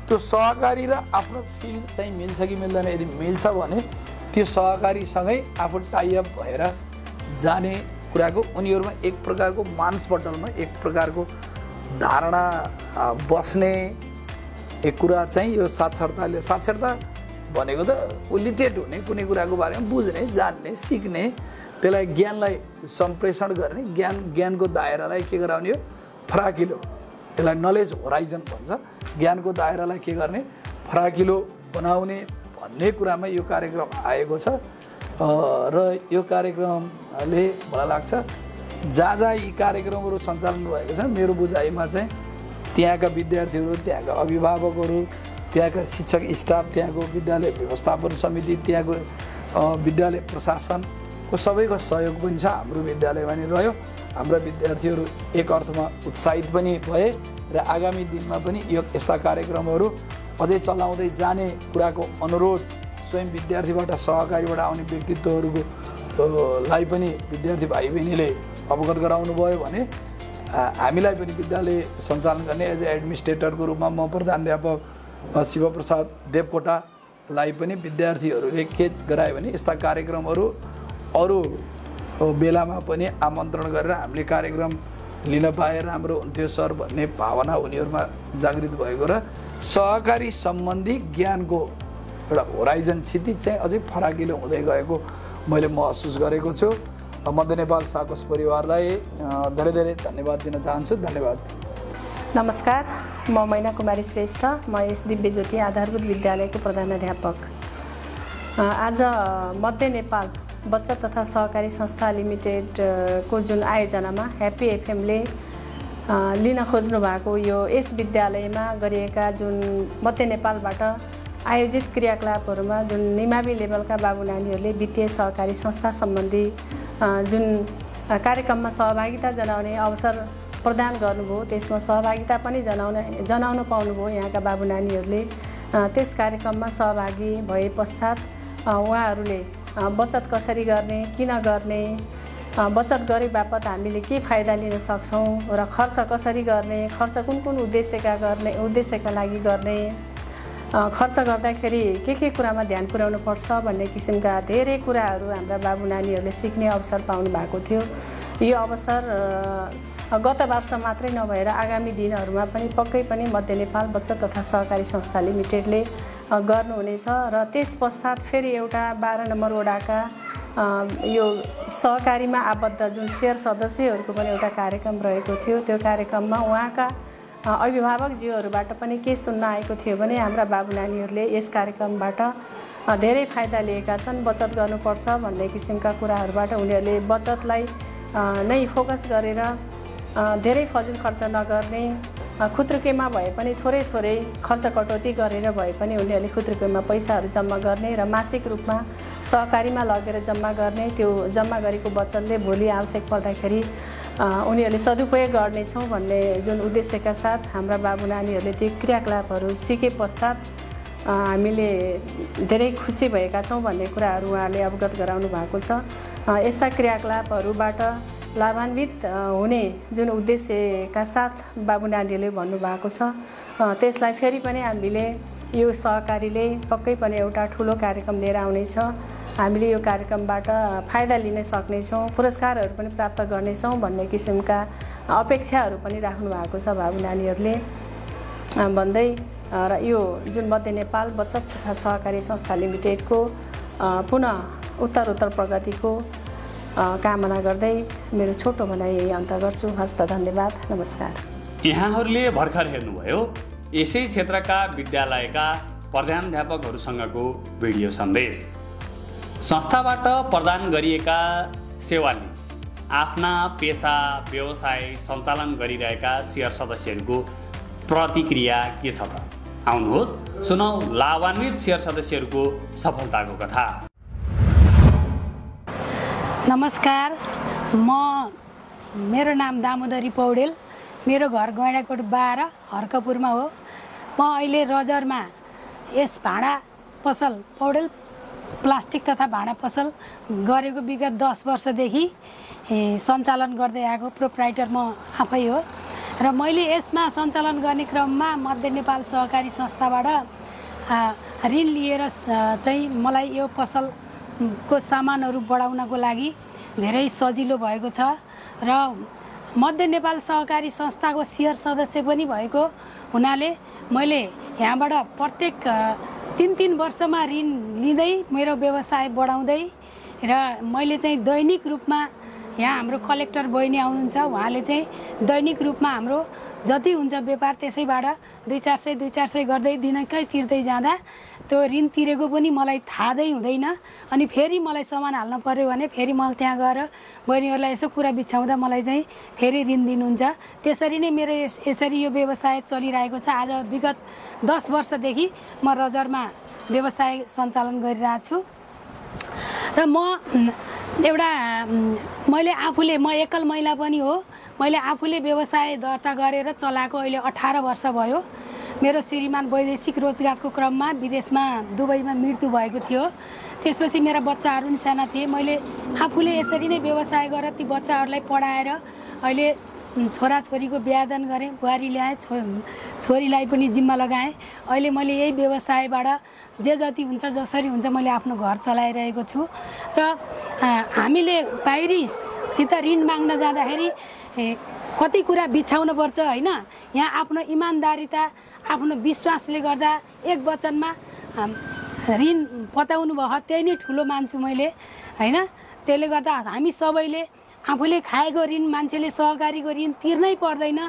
त्यो सहकारी र आफ्नो फिल्ड चाहिँ मिल्छ कि मिल्दैन यदि मिल्छ भने त्यो सहकारीसँगै आफू टाइअप भएर जाने कुराको उनीहरूमा एक प्रकारको मानसपटलमा एक प्रकारको धारणा बस्ने एक कुरा चाहिँ यो साक्षरता भनेको त लिटेट हुने कुनै कुराको बारेमा बुझ्ने जान्ने सिक्ने त्यसलाई ज्ञानलाई सम्प्रेषण गर्ने ज्ञानको दायरालाई के गराउने हो फराकिलो त्यसलाई नलेज होराइजन भन्छ ज्ञानको दायरालाई के गर्ने फराकिलो बनाउने भन्ने कुरामा यो कार्यक्रम आएको छ र यो कार्यक्रमले मलाई लाग्छ जहाँ यी कार्यक्रमहरू सञ्चालन भएको छ मेरो बुझाइमा चाहिँ त्यहाँका विद्यार्थीहरू त्यहाँका अभिभावकहरू त्यहाँका शिक्षक स्टाफ त्यहाँको विद्यालय व्यवस्थापन समिति त्यहाँको विद्यालय प्रशासनको सबैको सहयोग पनि छ हाम्रो विद्यालयमा नि रह्यो हाम्रा विद्यार्थीहरू एक अर्थमा उत्साहित पनि भए र आगामी दिनमा पनि यो यस्ता कार्यक्रमहरू अझै चलाउँदै जाने कुराको अनुरोध स्वयं विद्यार्थीबाट सहकारीबाट आउने व्यक्तित्वहरूलाई पनि विद्यार्थी भाइ बहिनीले अवगत गराउनु भयो भने हामीलाई पनि विद्यालय सञ्चालन गर्ने एज ए एडमिनिस्ट्रेटरको रूपमा म प्रधानाध्यापक शिवप्रसाद देवकोटालाई पनि विद्यार्थीहरूले के गरायो भने यस्ता कार्यक्रमहरू अरू बेलामा पनि आमन्त्रण गरेर हामीले कार्यक्रम लिन पाए राम्रो हुन्थ्यो सर भन्ने भावना उनीहरूमा जागृत भएको र सहकारी सम्बन्धी ज्ञानको एउटा होराइजन क्षितिज चाहिँ अझै फराकिलो हुँदै गएको मैले महसुस गरेको छु। मध्य नेपाल साकोस परिवारलाई धेरै धेरै धन्यवाद दिन चाहन्छु। धन्यवाद। नमस्कार, म मैना कुमारी श्रेष्ठ, म यस दिव्यज्योति आधारभूत विद्यालयको प्रधानाध्यापक। आज मध्य नेपाल बचत तथा सहकारी संस्था लिमिटेडको जुन आयोजनामा ह्याप्पी एफएमले लिन खोज्नु भएको यस विद्यालयमा गरिएका जुन मध्य नेपालबाट आयोजित क्रियाकलापहरूमा जुन निमावी लेभलका बाबु नानीहरूले वित्तीय सहकारी संस्था सम्बन्धी जुन कार्यक्रममा सहभागिता जनाउने अवसर प्रदान गर्नुभयो त्यसमा सहभागिता पनि जनाउन पाउनुभयो यहाँका बाबु नानीहरूले। त्यस कार्यक्रममा सहभागी भए पश्चात उहाँहरूले बचत कसरी गर्ने, किन गर्ने, बचत गरे बापत हामीले के फाइदा लिन सक्छौँ र खर्च कसरी गर्ने, खर्च कुन उद्देश्यका लागि गर्ने, खर्च गर्दाखेरि के कुरामा ध्यान पुर्याउनु पर्छ भन्ने किसिमका धेरै कुराहरू हाम्रा बाबु नानीहरूले सिक्ने अवसर पाउनु भएको थियो। यो अवसर गत वर्ष मात्रै नभएर आगामी दिनहरूमा पनि पक्कै पनि मध्य नेपाल बचत तथा सहकारी संस्था लिमिटेडले गर्नुहुनेछ र त्यस पश्चात फेरि एउटा 12 नम्बर वडाका यो सहकारीमा आबद्ध जुन शेयर सदस्यहरूको पनि एउटा कार्यक्रम रहेको थियो। त्यो कार्यक्रममा उहाँका अभिभावकज्यूहरूबाट पनि के सुन्न आएको थियो भने हाम्रा बाबु नानीहरूले यस कार्यक्रमबाट धेरै फाइदा लिएका छन्, बचत गर्नुपर्छ भन्ने किसिमका कुराहरूबाट उनीहरूले बचतलाई नै फोकस गरेर धेरै फजुल खर्च नगर्ने, खुत्रुकेमा भए पनि थोरै खर्च कटौती गरेर भए पनि उनीहरूले खुत्रुकेमा पैसाहरू जम्मा गर्ने र मासिक रूपमा सहकारीमा लगेर जम्मा गर्ने, त्यो जम्मा गरेको बचतले भोलि आवश्यक पर्दाखेरि उनीहरूले सदुपयोग गर्नेछौँ भन्ने जुन उद्देश्यका साथ हाम्रा बाबु नानीहरूले त्यो क्रियाकलापहरू सिके पश्चात हामीले धेरै खुसी भएका छौँ भन्ने कुराहरू उहाँले अवगत गराउनु भएको छ। यस्ता क्रियाकलापहरूबाट लाभान्वित हुने जुन उद्देश्यका साथ बाबु नानीहरूले भन्नुभएको छ त्यसलाई फेरि पनि हामीले यो सहकारीले पक्कै पनि एउटा ठुलो कार्यक्रम लिएर आउनेछ। हामीले यो कार्यक्रमबाट फाइदा लिन सक्नेछौँ, पुरस्कारहरू पनि प्राप्त गर्नेछौँ भन्ने किसिमका अपेक्षाहरू पनि राख्नु भएको छ बाबु नानीहरूले भन्दै र यो जुन मध्य नेपाल बचत तथा सहकारी संस्था लिमिटेडको पुनः उत्तरोत्तर प्रगतिको कामना गर्दै मेरो छोटो भनाइ यही अन्त गर्छु। हस्त धन्यवाद, नमस्कार। यहाँहरूले भर्खर हेर्नुभयो यसै क्षेत्रका विद्यालयका प्रधानाध्यापकहरूसँगको भिडियो सन्देश। संस्थाबाट प्रदान गरिएका सेवाले आफ्ना पेसा व्यवसाय सञ्चालन गरिरहेका सेयर सदस्यहरूको प्रतिक्रिया के छ त? आउनुहोस् सुनौ लाभान्वित सेयर सदस्यहरूको सफलताको कथा। नमस्कार, मेरो नाम दामोदरी पौडेल। मेरो घर गैँडाकोट 12 हर्कपुरमा हो। म अहिले रजरमा यस भाँडा पसल पौडेल प्लास्टिक तथा भाँडा पसल गरेको विगत 10 वर्षदेखि सञ्चालन गर्दै आएको प्रोप्राइटर म आफै हो। र मैले यसमा सञ्चालन गर्ने क्रममा मध्य नेपाल सहकारी संस्थाबाट ऋण लिएर चाहिँ मलाई यो पसलको सामानहरू बढाउनको लागि धेरै सजिलो भएको छ। र मध्य नेपाल सहकारी संस्थाको सेयर सदस्य पनि भएको हुनाले मैले यहाँबाट प्रत्येक 3-3 वर्षमा ऋण लिँदै मेरो व्यवसाय बढाउँदै र मैले चाहिँ दैनिक रूपमा यहाँ हाम्रो कलेक्टर बहिनी आउनुहुन्छ, उहाँले चाहिँ दैनिक रूपमा हाम्रो जति हुन्छ व्यापार त्यसैबाट 200-400 गर्दै दिनकै तिर्दै जाँदा त्यो ऋण तिरेको पनि मलाई थाहै हुँदैन। अनि फेरि मलाई सामान हाल्न पर्यो भने फेरि म त्यहाँ गएर बहिनीहरूलाई यसो कुरा बिछाउँदा मलाई चाहिँ फेरि ऋण दिनुहुन्छ। त्यसरी नै मेरो यसरी यो व्यवसाय चलिरहेको छ। आज विगत 10 वर्षदेखि म रजरमा व्यवसाय सञ्चालन गरिरहेको छु। र म म एकल महिला पनि हो। मैले आफूले व्यवसाय दर्ता गरेर चलाएको अहिले 18 वर्ष भयो। मेरो श्रीमान वैदेशिक रोजगारको क्रममा विदेशमा दुबईमा मृत्यु भएको थियो। त्यसपछि मेरा बच्चाहरू नि साना थिए। मैले आफूले यसरी नै व्यवसाय गरेर ती बच्चाहरूलाई पढाएर अहिले छोराछोरीको बिहादान गरेँ, बुहारी ल्याएँ, छोरीलाई पनि जिम्मा लगाएँ। अहिले मैले यही व्यवसायबाट जे जति हुन्छ जसरी हुन्छ मैले आफ्नो घर चलाइरहेको छु। र हामीले बाहिरीसित ऋण माग्न जाँदाखेरि कति कुरा बिछाउनु पर्छ होइन। यहाँ आफ्नो इमान्दारिता आफ्नो विश्वासले गर्दा एक वचनमा ऋण पताउनु भयो, त्यही नै ठुलो मान्छु मैले होइन। त्यसले गर्दा हामी सबैले आफूले खाएको ऋण मान्छेले सहकारीको ऋण तिर्नै पर्दैन,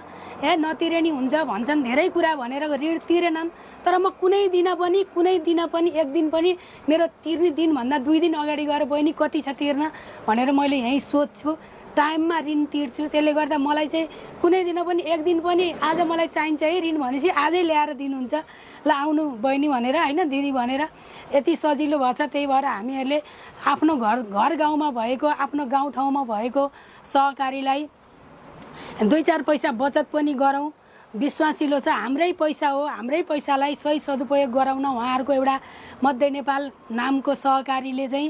नतिरे नि हुन्छ भन्छन् धेरै कुरा भनेर ऋण तिरेनन्। तर म कुनै दिन पनि एक दिन पनि मेरो तिर्ने दिनभन्दा 2 दिन अगाडि गएर बहिनी कति छ तिर्न भनेर मैले यहीँ सोध्छु, टाइममा ऋण तिर्छु। त्यसले गर्दा मलाई चाहिँ कुनै दिन पनि एक दिन पनि आज मलाई चाहिन्छ है ऋण भनेपछि आजै ल्याएर दिनुहुन्छ, ल आउनु बहिनी भनेर होइन, दिदी भनेर यति सजिलो भएछ। त्यही भएर हामीहरूले आफ्नो घर गाउँमा भएको आफ्नो गाउँठाउँमा भएको सहकारीलाई 2-4 पैसा बचत पनि गरौँ। विश्वासिलो छ, हाम्रै पैसा हो, हाम्रै पैसालाई सही सदुपयोग गराउन उहाँहरूको एउटा मध्य नेपाल नामको सहकारीले चाहिँ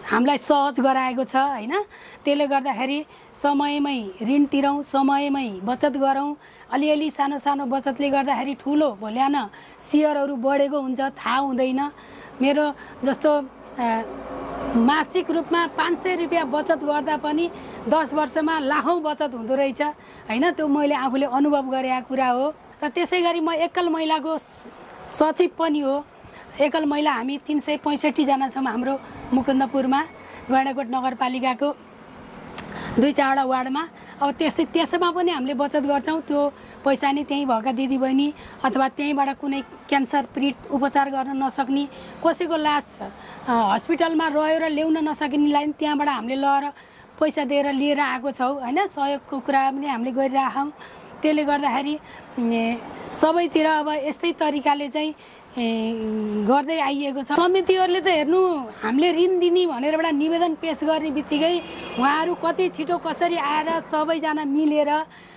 हामीलाई सहज गराएको छ होइन। त्यसले गर्दाखेरि समयमै ऋण तिरौँ, समयमै बचत गरौँ। अलिअलि सानो सानो बचतले गर्दाखेरि ठुलो भोल्यान सेयरहरू बढेको हुन्छ, थाहा हुँदैन। मेरो जस्तो मासिक रूपमा 500 रुपियाँ बचत गर्दा पनि 10 वर्षमा लाखौँ बचत हुँदो रहेछ होइन। त्यो मैले आफूले अनुभव गरेको कुरा हो। र त्यसै गरी म एकल महिलाको सचिव पनि हो। एकल महिला हामी 365 जना छौँ हाम्रो मुकुन्दपुरमा गैँडाकोट नगरपालिकाको 2-4वटा वार्डमा। अब त्यसमा पनि हामीले बचत गर्छौँ। त्यो पैसा नि त्यहीँ भएका दिदीबहिनी अथवा त्यहीँबाट कुनै क्यान्सर पीडित उपचार गर्न नसक्ने, कसैको लास हस्पिटलमा रह्यो र ल्याउन नसकिनेलाई त्यहाँबाट हामीले लगेर पैसा दिएर लिएर आएको छौँ होइन। सहयोगको कुरा पनि हामीले गरिरहेछौँ। त्यसले गर्दाखेरि सबैतिर अब यस्तै तरिकाले चाहिँ गर्दै आइएको छ। समितिहरूले त हेर्नु हामीले ऋण दिने भनेर एउटा निवेदन पेश गर्ने बित्तिकै उहाँहरू कति छिटो कसरी आएर सबैजना मिलेर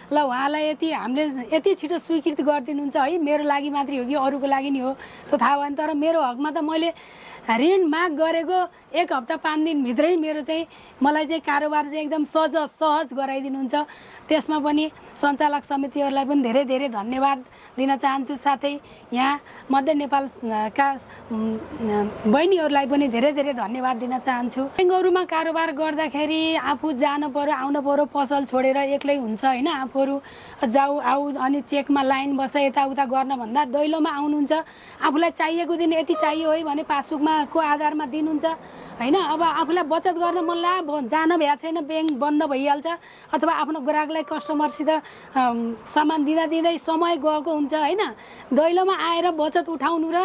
ल उहाँलाई हामीले यति छिटो स्वीकृति गरिदिनुहुन्छ है, मेरो लागि मात्रै हो कि अरूको लागि नि हो त्यो थाहा भएन। तर मेरो हकमा त मैले ऋण माग गरेको 1 हप्ता 5 दिनभित्रै मेरो चाहिँ मलाई चाहिँ कारोबार चाहिँ एकदम सहज गराइदिनुहुन्छ। त्यसमा पनि सञ्चालक समितिहरूलाई पनि धेरै धेरै धन्यवाद दिन चाहन्छु। साथै यहाँ मध्य नेपालका बहिनीहरूलाई पनि धेरै धेरै धन्यवाद दिन चाहन्छु। बेङ्गलुरुमा कारोबार गर्दाखेरि आफू जानु पर्यो आउनु पर्यो, पसल छोडेर एक्लै हुन्छ होइन। आफूहरू जाऊ आऊ अनि चेकमा लाइन बस यताउता गर्नभन्दा दैलोमा आउनुहुन्छ। आफूलाई चाहिएको दिन यति चाहियो है भने पासबुकमा को आधारमा दिनुहुन्छ होइन। अब आफूलाई बचत गर्न मन लाग्यो जान भ्या छैन, ब्याङ्क बन्द भइहाल्छ अथवा आफ्नो ग्राहकलाई कस्टमरसित सामान दिँदै समय गएको हुन्छ हुन्छ होइन। दैलोमा आएर बचत उठाउनु र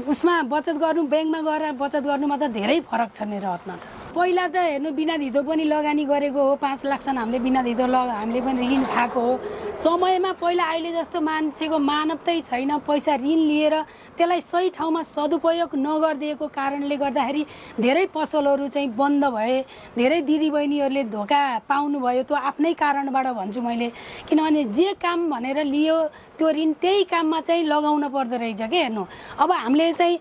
उसमा बचत गर्नु, ब्याङ्कमा गएर बचत गर्नुमा त धेरै फरक छ मेरो हातमा त। पहिला त हेर्नु बिना धितो पनि लगानी गरेको हो, 5 लाखसम्म हामीले बिना धितो हामीले पनि ऋण खाएको हो समयमा। पहिला अहिले जस्तो मान्छेको मानवतै छैन, पैसा ऋण लिएर त्यसलाई सही ठाउँमा सदुपयोग नगरिदिएको कारणले गर्दाखेरि धेरै पसलहरू चाहिँ बन्द भए, धेरै दिदीबहिनीहरूले धोका पाउनुभयो। त्यो आफ्नै कारणबाट भन्छु मैले, किनभने जे काम भनेर लियो त्यो ऋण त्यही काममा चाहिँ लगाउन पर्दो रहेछ के। हेर्नु अब हामीले चाहिँ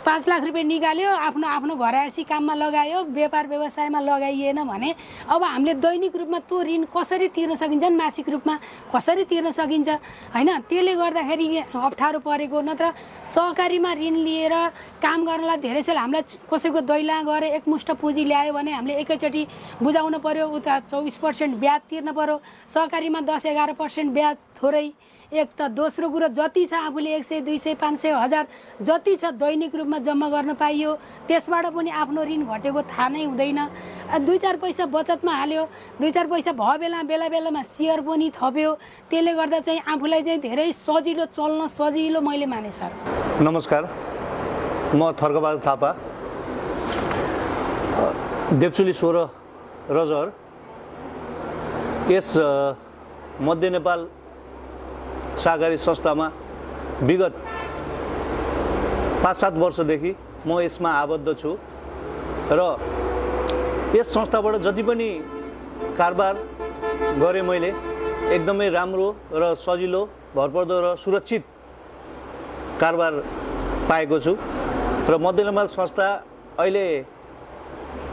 5 लाख रुपियाँ निकाल्यो, आफ्नो आफ्नो घरायसी काममा लगायो, व्यापार व्यवसायमा लगाइएन भने अब हामीले दैनिक रूपमा त्यो ऋण कसरी तिर्न सकिन्छ, मासिक रूपमा कसरी तिर्न सकिन्छ होइन। त्यसले गर्दाखेरि अप्ठ्यारो परेको। नत्र सहकारीमा ऋण लिएर काम गर्नलाई धेरै छ। हामीलाई कसैको दैला गएर एकमुष्ट पुँजी ल्यायो भने हामीले एकैचोटि बुझाउनु पर्यो, उता 24% ब्याज तिर्न पर्यो। सहकारीमा 10-11% ब्याज थोरै एक त। दोस्रो कुरो जति छ आफूले 100, 200, 500, 1000 जति छ दैनिक रूपमा जम्मा गर्न पाइयो, त्यसबाट पनि आफ्नो ऋण घटेको थाहा नै हुँदैन। 2-4 पैसा बचतमा हाल्यो, 2-4 पैसा भयो बेला बेलामा सेयर पनि थप्यो। त्यसले गर्दा चाहिँ आफूलाई चाहिँ धेरै सजिलो, चल्न सजिलो मैले माने सर। नमस्कार, म थर्कबहादुर थापा, देवचुली 16 रजर। यस मध्य नेपाल सहकारी संस्थामा विगत 5-7 वर्षदेखि म यसमा आबद्ध छु र यस संस्थाबाट जति पनि कारोबार गरेँ मैले एकदमै राम्रो र सजिलो, भरपर्दो र सुरक्षित कारोबार पाएको छु। र मध्य नेपाल संस्था अहिले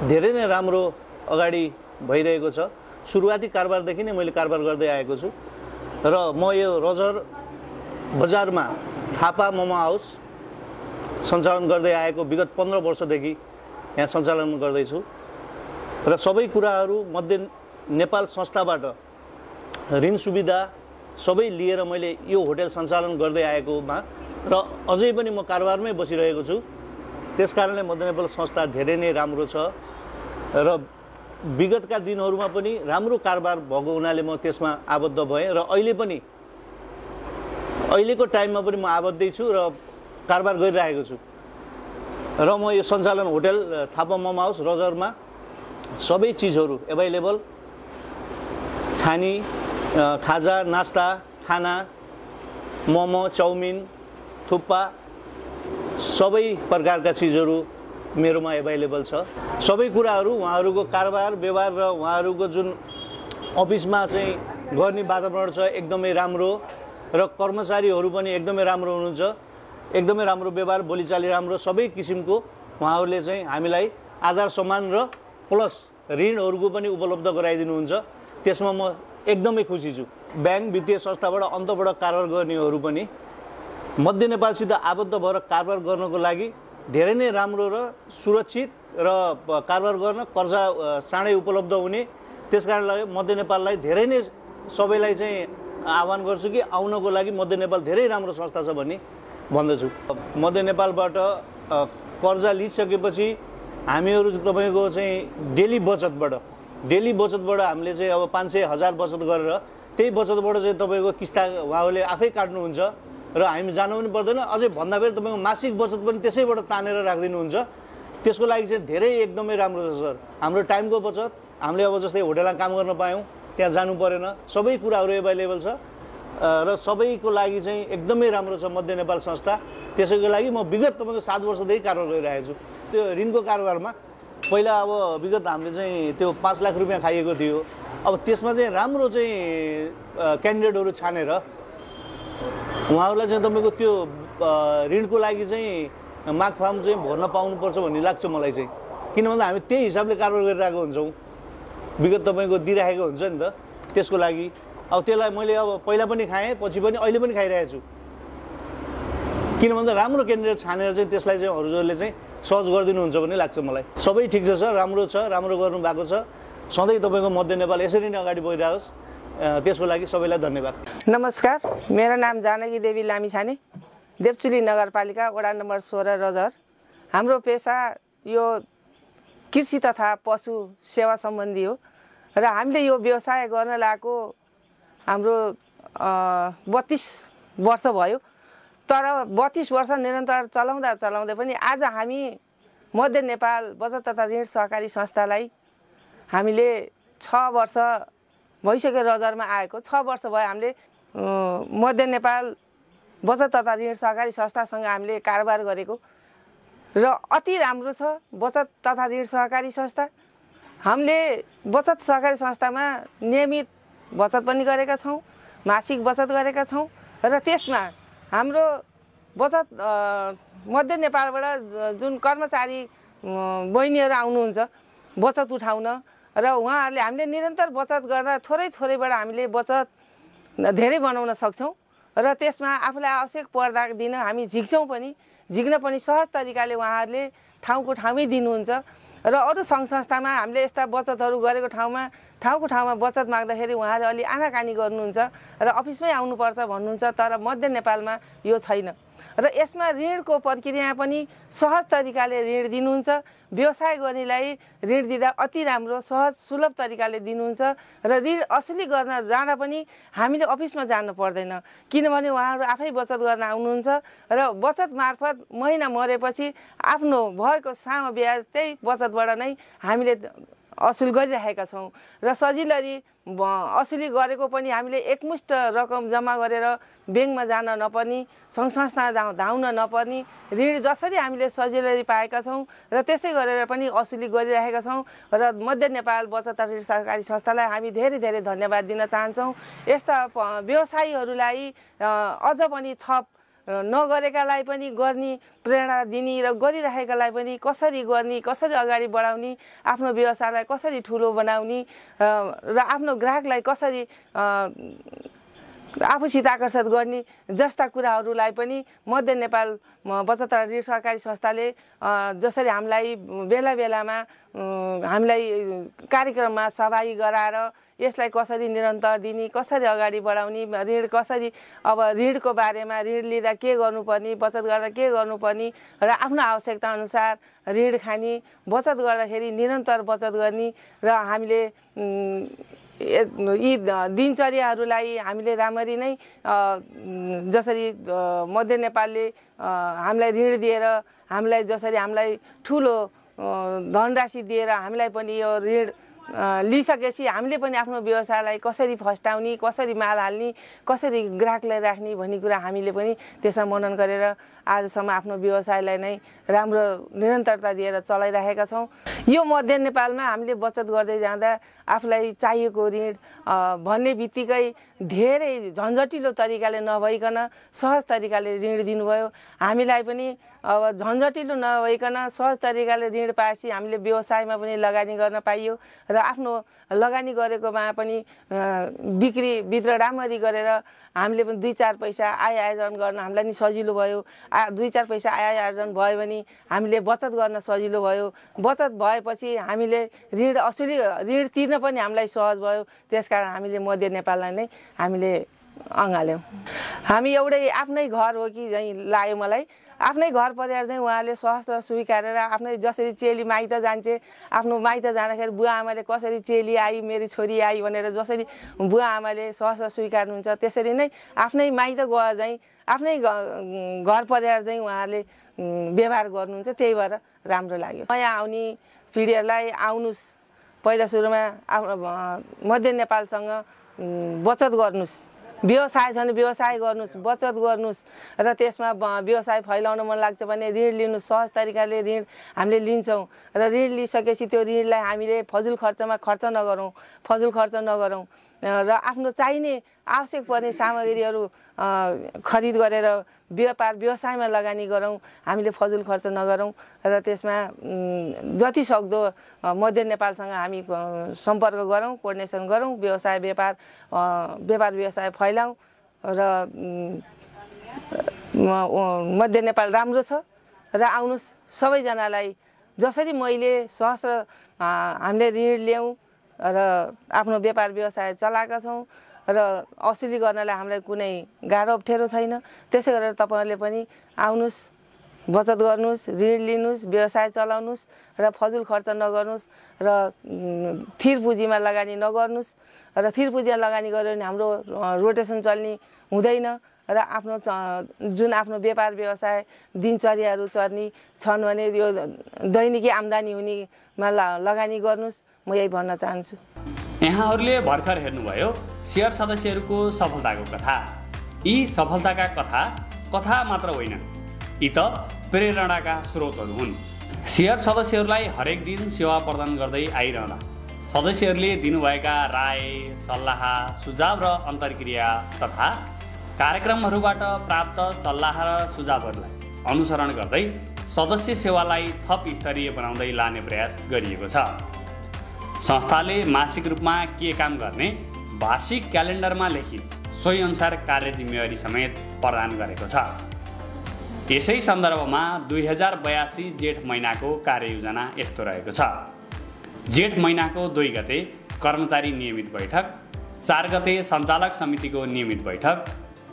धेरै नै राम्रो अगाडि भइरहेको छ। सुरुवाती कारोबारदेखि नै मैले कारोबार गर्दै आएको छु र म यो रजर बजारमा थापा मोमो हाउस सञ्चालन गर्दै आएको विगत 15 वर्षदेखि यहाँ सञ्चालन गर्दैछु र सबै कुराहरू मध्य नेपाल संस्थाबाट ऋण सुविधा सबै लिएर मैले यो होटल सञ्चालन गर्दै आएकोमा र अझै पनि म कारोबारमै बसिरहेको छु। त्यसकारणले मध्य नेपाल संस्था धेरै नै राम्रो छ र विगतका दिनहरूमा पनि राम्रो कारोबार भएको हुनाले म त्यसमा आबद्ध भएँ र अहिले पनि अहिलेको टाइममा पनि म आबद्धै छु र कारोबार गरिरहेको छु। र म यो सञ्चालन होटल थापा मोमो हाउस रजरमा सबै चिजहरू एभाइलेबल, खाजा, नास्ता, खाना, मोमो, चाउमिन, थुक्पा सबै प्रकारका चिजहरू मेरोमा एभाइलेबल छ। सबै कुराहरू उहाँहरूको कारोबार व्यवहार र उहाँहरूको जुन अफिसमा चाहिँ गर्ने वातावरण छ एकदमै राम्रो र कर्मचारीहरू पनि एकदमै राम्रो हुनुहुन्छ। एकदमै राम्रो व्यवहार, बोलीचाली राम्रो, सबै किसिमको उहाँहरूले चाहिँ हामीलाई आधार सम्मान र प्लस ऋणहरूको पनि उपलब्ध गराइदिनुहुन्छ। त्यसमा म एकदमै खुसी छु। ब्याङ्क वित्तीय संस्थाबाट अन्तबाट कारोबार गर्नेहरू पनि मध्य नेपालसित आबद्ध भएर कारोबार गर्नको लागि धेरै नै राम्रो र सुरक्षित र कारोबार गर्न कर्जा चाँडै उपलब्ध हुने। त्यसकारणले मध्य नेपाललाई धेरै नै सबैलाई चाहिँ आह्वान गर्छु कि आउनको लागि मध्य नेपाल धेरै राम्रो संस्था छ भन्ने भन्दछु। मध्य नेपालबाट कर्जा लिइसकेपछि हामीहरू तपाईँको चाहिँ डेली बचतबाट हामीले चाहिँ अब 500-1000 बचत गरेर त्यही बचतबाट चाहिँ तपाईँको किस्ता उहाँहरूले आफै काट्नुहुन्छ र हामी जानु पनि पर्दैन। अझै भन्दा फेरि तपाईँको मासिक बचत पनि त्यसैबाट तानेर राखिदिनुहुन्छ। त्यसको लागि चाहिँ धेरै एकदमै राम्रो छ सर। हाम्रो टाइमको बचत, हामीले अब जस्तै होटलमा काम गर्न पायौँ, त्यहाँ जानु परेन, सबै कुराहरू एभाइलेबल छ र सबैको लागि चाहिँ एकदमै राम्रो छ मध्य नेपाल संस्था। त्यसैको लागि म विगत तपाईँको 7 वर्षदेखि कारोबार गरिरहेको छु। त्यो ऋणको कारोबारमा पहिला अब विगत हामीले चाहिँ त्यो 5 लाख रुपियाँ खाइएको थियो। अब त्यसमा चाहिँ राम्रो चाहिँ क्यान्डिडेटहरू छानेर उहाँहरूलाई चाहिँ तपाईँको त्यो ऋणको लागि चाहिँ माग फार्म चाहिँ भर्न पाउनुपर्छ भन्ने लाग्छ मलाई चाहिँ। किन भन्दा हामी त्यही हिसाबले कारोबार गरिरहेको हुन्छौँ, विगत तपाईँको दिइराखेको हुन्छ नि त। त्यसको लागि अब त्यसलाई मैले अब पहिला पनि खाएँ, पछि पनि अहिले पनि खाइरहेको छु। किन भन्दा राम्रो क्यान्डिडेट छानेर चाहिँ त्यसलाई चाहिँ हजुरले चाहिँ सहज गरिदिनुहुन्छ भन्ने लाग्छ मलाई। सबै ठिक छ सर, राम्रो छ, राम्रो गर्नु भएको छ। सधैँ तपाईँको मध्य नेपाल यसरी नै अगाडि बढिरहोस्, त्यसको लागि सबैलाई धन्यवाद। नमस्कार, मेरो नाम जानकी देवी लामिछाने, देवचुली नगरपालिका वडा नम्बर 16 रजर। हाम्रो पेसा यो कृषि तथा पशु सेवा सम्बन्धी हो र हामीले यो व्यवसाय गर्न लागेको हाम्रो 32 वर्ष भयो। तर 32 वर्ष निरन्तर चलाउँदै पनि आज हामी मध्य नेपाल बचत तथा ऋण सहकारी संस्थालाई हामीले 6 वर्ष भइसक्यो रजरमा आएको। 6 वर्ष भयो हामीले मध्य नेपाल बचत तथा ऋण सहकारी संस्थासँग हामीले कारोबार गरेको र अति राम्रो छ बचत तथा ऋण सहकारी संस्था। हामीले बचत सहकारी संस्थामा नियमित बचत पनि गरेका छौँ, मासिक बचत गरेका छौँ र त्यसमा हाम्रो बचत मध्य नेपालबाट जुन कर्मचारी बहिनीहरू आउनुहुन्छ बचत उठाउन र उहाँहरूले हामीले निरन्तर बचत गर्दा थोरैबाट हामीले बचत धेरै बनाउन सक्छौँ र त्यसमा आफूलाई आवश्यक पर्दा दिन हामी झिक्न पनि सहज तरिकाले उहाँहरूले ठाउँको ठाउँमै दिनुहुन्छ र अरू सङ्घ संस्थामा हामीले यस्ता बचतहरू गरेको ठाउँको ठाउँमा बचत माग्दाखेरि उहाँहरूले अलि आनाकानी गर्नुहुन्छ र अफिसमै आउनुपर्छ भन्नुहुन्छ। तर मध्य नेपालमा यो छैन र यसमा ऋणको प्रक्रिया पनि सहज तरिकाले ऋण दिनुहुन्छ। व्यवसाय गर्नेलाई ऋण दिँदा अति राम्रो सहज सुलभ तरिकाले दिनुहुन्छ र ऋण असुली गर्न जाँदा पनि हामीले अफिसमा जानु पर्दैन, किनभने उहाँहरू आफै बचत गर्न आउनुहुन्छ र बचत मार्फत महिना मरेपछि आफ्नो भएको सानो ब्याज त्यही बचतबाट नै हामीले असुल गरिरहेका छौँ र सजिलै असुली गरेको पनि हामीले एकमुष्ट रकम जम्मा गरेर ब्याङ्कमा जान नपर्ने, सङ्घ संस्था धाउन नपर्ने, ऋण जसरी हामीले सजिलै पाएका छौँ र त्यसै गरेर पनि असुली गरिरहेका छौँ र मध्य नेपाल बचत तथा ऋण सहकारी संस्थालाई हामी धेरै धन्यवाद दिन चाहन्छौँ। यस्ता व्यवसायीहरूलाई अझ पनि थप नगरेकालाई पनि गर्ने प्रेरणा दिने र गरिरहेकालाई पनि कसरी गर्ने, कसरी अगाडि बढाउने, आफ्नो व्यवसायलाई कसरी ठुलो बनाउने र आफ्नो ग्राहकलाई कसरी आफूसित आकर्षित गर्ने जस्ता कुराहरूलाई पनि मध्य नेपाल बचत तथा ऋण सहकारी संस्थाले जसरी हामीलाई बेलामा हामीलाई कार्यक्रममा सहभागी गराएर यसलाई कसरी निरन्तर दिने, कसरी अगाडि बढाउने, ऋण कसरी अब ऋणको बारेमा ऋण लिँदा के गर्नुपर्ने, बचत गर्दा के गर्नुपर्ने र आफ्नो आवश्यकता अनुसार ऋण खाने, बचत गर्दाखेरि निरन्तर बचत गर्ने र हामीले यी दिनचर्याहरूलाई हामीले राम्ररी नै जसरी मध्य नेपालले हामीलाई ऋण दिएर हामीलाई जसरी हामीलाई ठुलो धनराशि दिएर हामीलाई पनि यो ऋण लिइसकेपछि हामीले पनि आफ्नो व्यवसायलाई कसरी फस्टाउने, कसरी माल हाल्ने, कसरी ग्राहकलाई राख्ने भन्ने कुरा हामीले पनि त्यसमा मनन गरेर आजसम्म आफ्नो व्यवसायलाई नै राम्रो निरन्तरता दिएर चलाइरहेका छौँ। यो मध्य नेपालमा हामीले बचत गर्दै जाँदा आफूलाई चाहिएको ऋण भन्ने बित्तिकै धेरै झन्झटिलो तरिकाले नभइकन सहज तरिकाले ऋण दिनुभयो। हामीलाई पनि अब झन्झटिलो नभइकन सहज तरिकाले ऋण पाएपछि हामीले व्यवसायमा पनि लगानी गर्न पाइयो र आफ्नो लगानी गरेकोमा पनि बिक्री बिक्री राम्ररी गरेर हामीले पनि 2-4 पैसा आय आर्जन गर्न हामीलाई नि सजिलो भयो। 2-4 पैसा आय आर्जन भयो भने हामीले बचत गर्न सजिलो भयो। बचत भएपछि हामीले ऋण तिर्न पनि हामीलाई सहज भयो। त्यसकारण हामीले मध्य नेपाललाई नै हामीले अँगाल्यौँ। हामी एउटै आफ्नै घर हो कि झैँ लाग्यो मलाई। आफ्नै घर परिवार चाहिँ उहाँले सहज स्वीकारेर आफ्नै जसरी चेली माइत जान्छे, आफ्नो माइत जाँदाखेरि बुवा आमाले कसरी चेली आई मेरी छोरी आई भनेर जसरी बुवा आमाले सहज स्वीकार्नुहुन्छ त्यसरी नै आफ्नै माइत गए चाहिँ आफ्नै घर परिवार चाहिँ उहाँहरूले व्यवहार गर्नुहुन्छ। त्यही भएर राम्रो लाग्यो। नयाँ आउने पिँढीहरूलाई आउनुहोस्, पहिला सुरुमा मध्य नेपालसँग बचत गर्नुहोस्, व्यवसाय छ भने व्यवसाय गर्नुहोस्, बचत गर्नुहोस् र त्यसमा व्यवसाय फैलाउन मन लाग्छ भने ऋण लिनु, सहज तरिकाले ऋण हामीले लिन्छौँ र ऋण लिइसकेपछि त्यो ऋणलाई हामीले फजुल खर्चमा खर्च नगरौँ र आफ्नो चाहिने आवश्यक पर्ने सामग्रीहरू खरिद गरेर व्यवसायमा लगानी गरौँ। हामीले फजुल खर्च नगरौँ र त्यसमा जति सक्दो मध्य नेपालसँग हामी सम्पर्क गरौँ, कोर्डिनेसन गरौँ, व्यवसाय फैलाउँ र मध्य नेपाल राम्रो छ र आउनुहोस् सबैजनालाई। जसरी मैले सहस्र हामीले ऋण ल्याउँ र आफ्नो व्यापार व्यवसाय चलाएका छौँ र असुली गर्नलाई हामीलाई कुनै गाह्रो अप्ठ्यारो छैन। त्यसै गरेर तपाईँहरूले पनि आउनुहोस् बचत गर्नुस्, ऋण लिनुस्, व्यवसाय चलाउनुस् र फजुल खर्च नगर्नुस् र थिर पुँजीमा लगानी नगर्नुस् र थिर पुँजीमा लगानी गर्यो भने हाम्रो रोटेसन चल्ने हुँदैन र जुन आफ्नो व्यापार व्यवसाय दिनचर्याहरू चल्ने छन् भने यो दैनिकी आम्दानी हुनेमा लगानी गर्नुस्, म यही भन्न चाहन्छु। यहाँहरूले भर्खर हेर्नुभयो सेयर सदस्यहरूको सफलताको कथा। यी सफलताका कथा मात्र होइन, यी त प्रेरणाका स्रोतहरू हुन्। सेयर सदस्यहरूलाई हरेक दिन सेवा प्रदान गर्दै आइरहँदा सदस्यहरूले दिनुभएका राय, सल्लाह, सुझाव र अन्तर्क्रिया तथा कार्यक्रमहरूबाट प्राप्त सल्लाह र सुझावहरूलाई अनुसरण गर्दै सदस्य सेवालाई थप स्तरीय बनाउँदै लाने प्रयास गरिएको छ। संस्थाले मासिक रूपमा के काम गर्ने वार्षिक क्यालेन्डरमा लेखी सोही अनुसार कार्य जिम्मेवारी समेत प्रदान गरेको छ। यसै सन्दर्भमा 2082 जेठ महिनाको कार्ययोजना यस्तो रहेको छ। जेठ महिनाको 2 गते कर्मचारी नियमित बैठक, 4 गते सञ्चालक समितिको नियमित बैठक,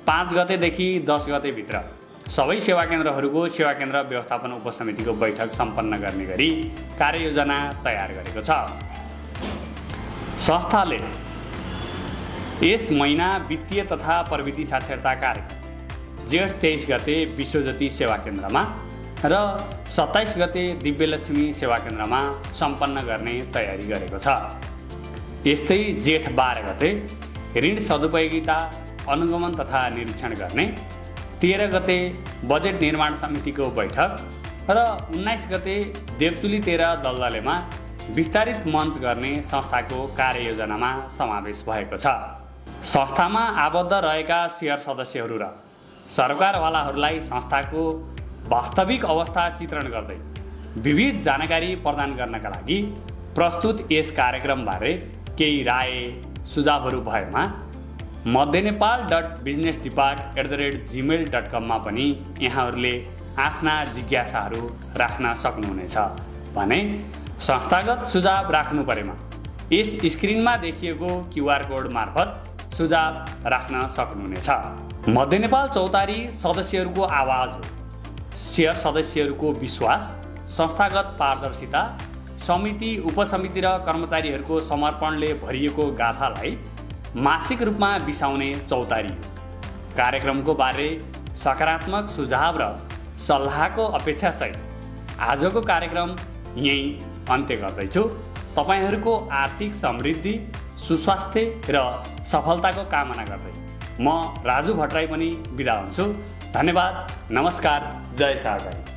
5 गतेदेखि 10 गतेभित्र सबै सेवा केन्द्रहरूको सेवा केन्द्र व्यवस्थापन उपसमितिको बैठक सम्पन्न गर्ने गरी कार्ययोजना तयार गरेको छ। संस्थाले यस महिना वित्तीय तथा प्रविधि साक्षरता कार्यक्रम जेठ 23 गते विश्वज्योति सेवा केन्द्रमा र 27 गते दिव्यलक्ष्मी सेवा केन्द्रमा सम्पन्न गर्ने तयारी गरेको छ। यस्तै जेठ 12 गते ऋण सदुपयोगिता अनुगमन तथा निरीक्षण गर्ने, 13 गते बजेट निर्माण समितिको बैठक र 19 गते देवतुली 13 दलदलेमा विस्तारित मञ्च गर्ने संस्थाको कार्ययोजनामा समावेश भएको छ। संस्थामा आबद्ध रहेका सेयर सदस्यहरू र सरकारवालाहरूलाई संस्थाको वास्तविक अवस्था चित्रण गर्दै विविध जानकारी प्रदान गर्नका लागि प्रस्तुत यस कार्यक्रमबारे केही राय सुझावहरू भएमा madhenepal.businessdepart@gmail.com मा पनि यहाँहरूले आफ्ना जिज्ञासाहरू राख्न सक्नुहुनेछ भने संस्थागत सुझाव राख्नु परेमा यस स्क्रिनमा देखिएको QR कोड मार्फत सुझाव राख्न सक्नुहुनेछ। मध्य नेपाल चौतारी सदस्यहरूको आवाज हो। सेयर सदस्यहरूको विश्वास, संस्थागत पारदर्शिता, समिति, उपसमिति र कर्मचारीहरूको समर्पणले भरिएको गाथालाई मासिक रूपमा बिसाउने चौतारी हो। कार्यक्रमको बारे सकारात्मक सुझाव र सल्लाहको अपेक्षासहित आजको कार्यक्रम यहीँ अन्त्य गर्दैछु। तपाईँहरूको आर्थिक समृद्धि, सुस्वास्थ्य र सफलताको कामना गर्दै म राजु भट्टराई पनि बिदा हुन्छु। धन्यवाद, नमस्कार, जय सहकारी।